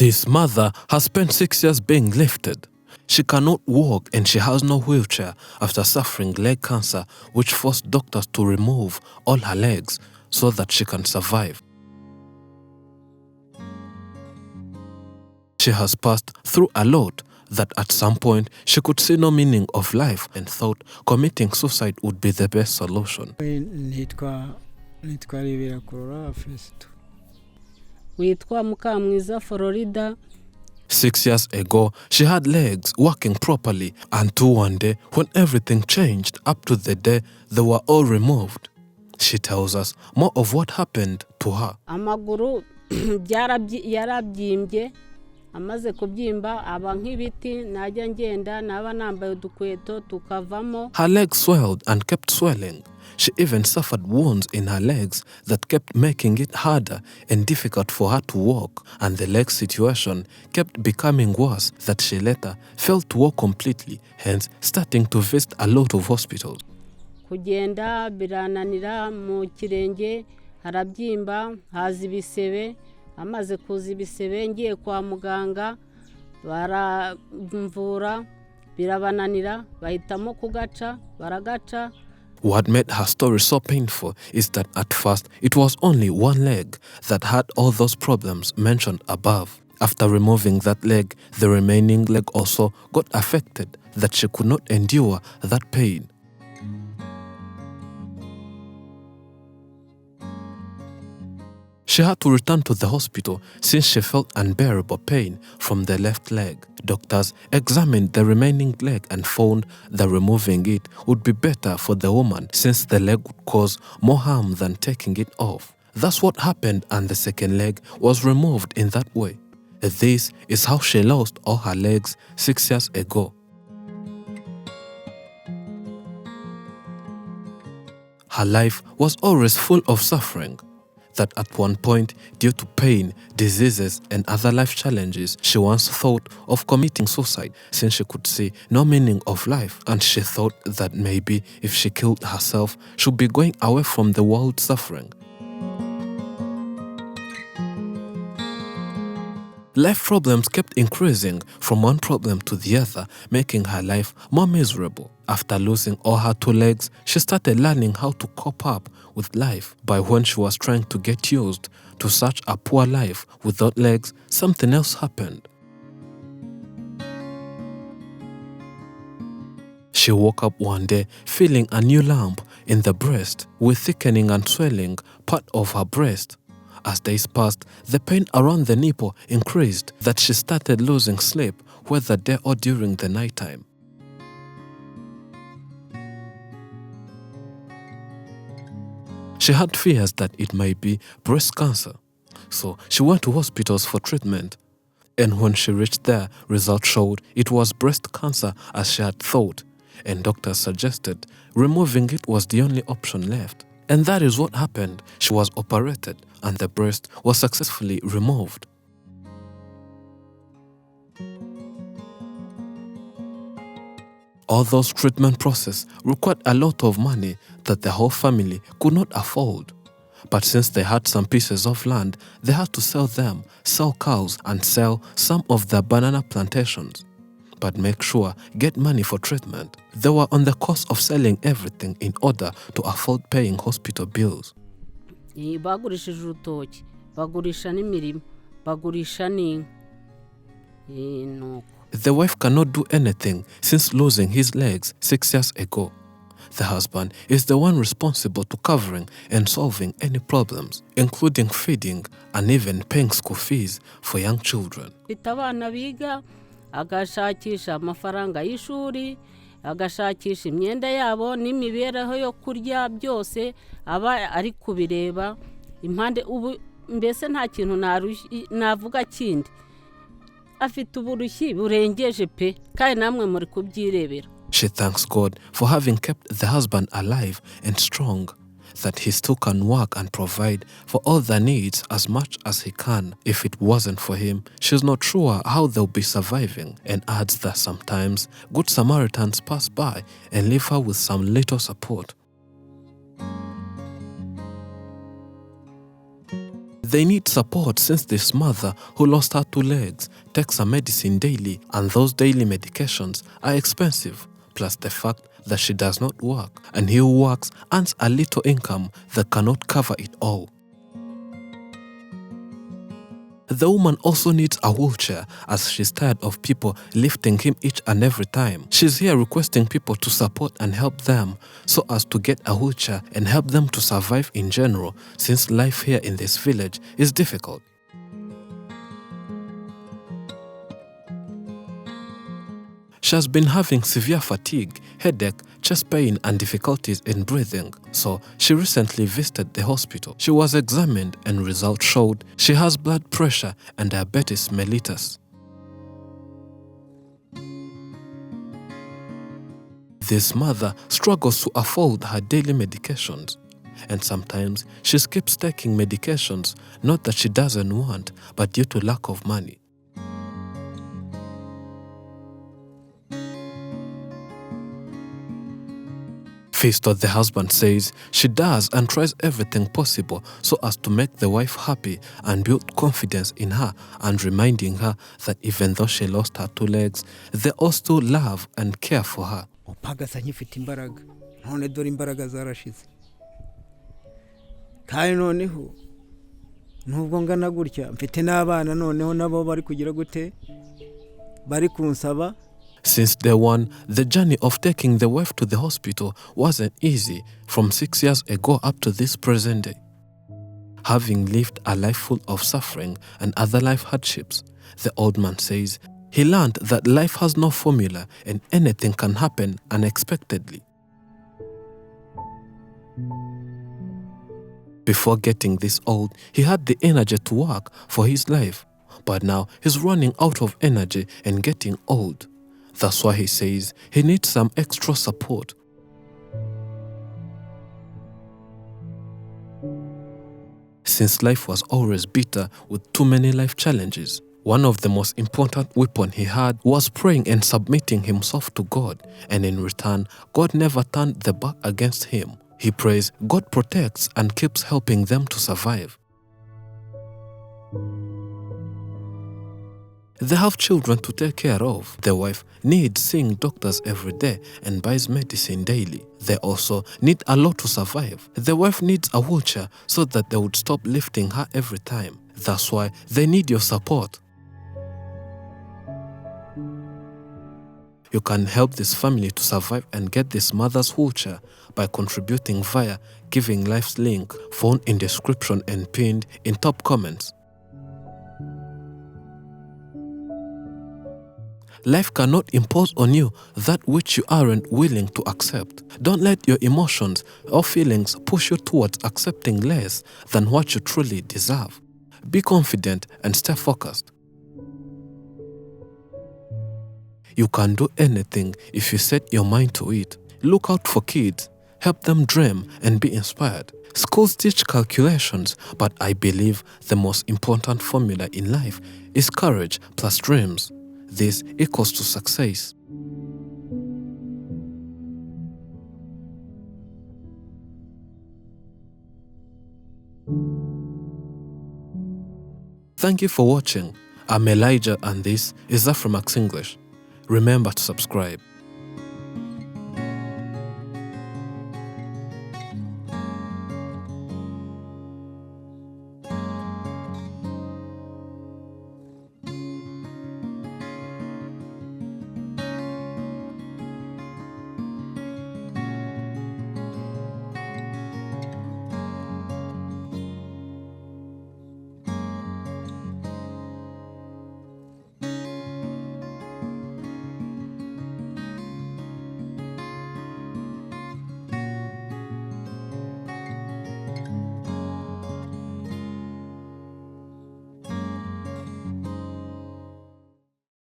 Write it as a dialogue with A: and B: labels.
A: This mother has spent 6 years being lifted. She cannot walk and she has no wheelchair after suffering leg cancer, which forced doctors to remove all her legs so that she can survive. She has passed through a lot that at some point she could see no meaning of life and thought committing suicide would be the best solution.
B: Witwa Mukamwiza Florida.
A: 6 years ago, she had legs working properly until one day when everything changed up to the day they were all removed. She tells us more of what happened to her.
B: Amaguru yarabyimbye, amaze kubyimba aba nk'ibiti, najya ngenda naba nambaye udukweto tukavamo.
A: Her legs swelled and kept swelling. She even suffered wounds in her legs that kept making it harder and difficult for her to walk, and the leg situation kept becoming worse that she later failed to walk completely, hence starting to visit a lot of hospitals.
B: Kugenda birananira mu kirenge, harabyimba, haza ibisebe, amaze kuza ibisebe ngiye kwa muganga, baramvura, birabananira, bahitamo kugaca, baragaca.
A: What made her story so painful is that at first it was only one leg that had all those problems mentioned above. After removing that leg, the remaining leg also got affected, that she could not endure that pain. She had to return to the hospital since she felt unbearable pain from the left leg. Doctors examined the remaining leg and found that removing it would be better for the woman since the leg would cause more harm than taking it off. That's what happened, and the second leg was removed in that way. This is how she lost all her legs 6 years ago. Her life was always full of suffering. That at one point, due to pain, diseases, and other life challenges, she once thought of committing suicide since she could see no meaning of life, and she thought that maybe if she killed herself, she would be going away from the world suffering. Life problems kept increasing from one problem to the other, making her life more miserable. After losing all her 2 legs, she started learning how to cope up with life. But when she was trying to get used to such a poor life without legs, something else happened. She woke up one day feeling a new lump in the breast with thickening and swelling part of her breast. As days passed, the pain around the nipple increased, that she started losing sleep, whether day or during the nighttime. She had fears that it might be breast cancer, so she went to hospitals for treatment. And when she reached there, results showed it was breast cancer as she had thought, and doctors suggested removing it was the only option left. And that is what happened. She was operated and the breast was successfully removed. All those treatment processes required a lot of money that the whole family could not afford. But since they had some pieces of land, they had to sell them, sell cows, and sell some of their banana plantations. But make sure get money for treatment. They were on the course of selling everything in order to afford paying hospital bills.
B: Bagurishije urutoki, bagurisha n'imirima, bagurisha n'inka.
A: The wife cannot do anything since losing his legs 6 years ago. The husband is the one responsible to covering and solving any problems, including feeding and even paying school fees for young children.
B: Abana biga, agashakisha amafaranga y'ishuri, agashakisha imyenda yabo n'imibereho yo kurya, byose aba ari kubireba impande. Ubu mbese nta kintu navuga kindi, afite uburushyi burengeje pe, kandi namwe muri kubyirebera.
A: She thanks God for having kept the husband alive and strong, that he still can work and provide for all their needs as much as he can. If it wasn't for him, she's not sure how they'll be surviving, and adds that sometimes good Samaritans pass by and leave her with some little support. They need support since this mother who lost her 2 legs takes her medicine daily, and those daily medications are expensive, plus the fact that she does not work, and he who works earns a little income that cannot cover it all. The woman also needs a wheelchair as she's tired of people lifting him each and every time. She's here requesting people to support and help them so as to get a wheelchair and help them to survive in general, since life here in this village is difficult. She has been having severe fatigue, headache, chest pain and difficulties in breathing, so she recently visited the hospital. She was examined and results showed she has blood pressure and diabetes mellitus. This mother struggles to afford her daily medications, and sometimes she skips taking medications, not that she doesn't want, but due to lack of money. Festo, the husband, says she does and tries everything possible so as to make the wife happy and build confidence in her, and reminding her that even though she lost her 2 legs, they all still love and care for her.
C: upagasa nkifite imbaraga none dore imbaraga zarashize kandi noneho nubwo ngana gutya mfite n'abana noneho nabo bari kugira gute bari kunsaba.
A: Since day one, the journey of taking the wife to the hospital wasn't easy from 6 years ago up to this present day. Having lived a life full of suffering and other life hardships, the old man says he learned that life has no formula and anything can happen unexpectedly. Before getting this old, he had the energy to work for his life, but now he's running out of energy and getting old. That's why he says he needs some extra support. Since life was always bitter with too many life challenges, one of the most important weapons he had was praying and submitting himself to God, and in return, God never turned the back against him. He prays, God protects and keeps helping them to survive. They have children to take care of. The wife needs seeing doctors every day and buys medicine daily. They also need a lot to survive. The wife needs a wheelchair so that they would stop lifting her every time. That's why they need your support. You can help this family to survive and get this mother's wheelchair by contributing via Giving Life's link found in description and pinned in top comments. Life cannot impose on you that which you aren't willing to accept. Don't let your emotions or feelings push you towards accepting less than what you truly deserve. Be confident and stay focused. You can do anything if you set your mind to it. Look out for kids, help them dream and be inspired. Schools teach calculations, but I believe the most important formula in life is courage plus dreams. This equals to success. Thank you for watching. I'm Elijah and this is Afrimax English. Remember to subscribe.